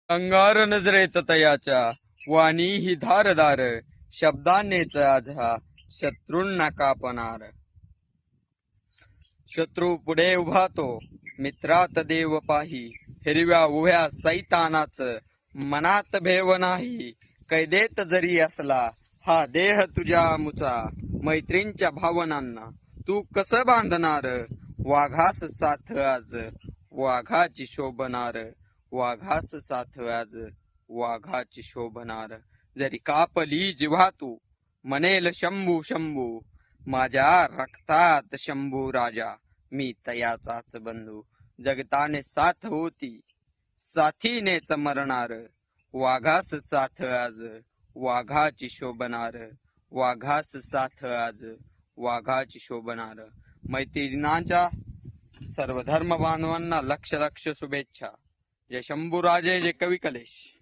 अंगार नजरेत तयाच्या वाणी ही धारदार शब्दानेच आज हा शत्रूंना कापणार. शत्रू पुढे उभा तो मित्रात देव पाही हिरव्या उभ्या सैतानाच मनात भेव नाही. कैदेत जरी असला हा देह तुझ्या मुचा मैत्रींच्या भावनांना तू कस बांधणार. वाघास साथ आज वाघाची शोभणार. वाघास साथ आज वाघाची शोभणार. जरी कापली जिव्हा तू म्हणेल शंभू शंभू माझ्या रक्तात शंभू राजा मी तयाचाच बंधू. जगताने साथ होती साथीनेच मरणार. वाघास साथ आज वाघाची शोभणार. वाघास साथ आज वाघाची शोभणार. मैत्रिणांच्या सर्व धर्म बांधवांना लक्ष लक्ष शुभेच्छा. जय शंभूराजे जय कवी कलेश.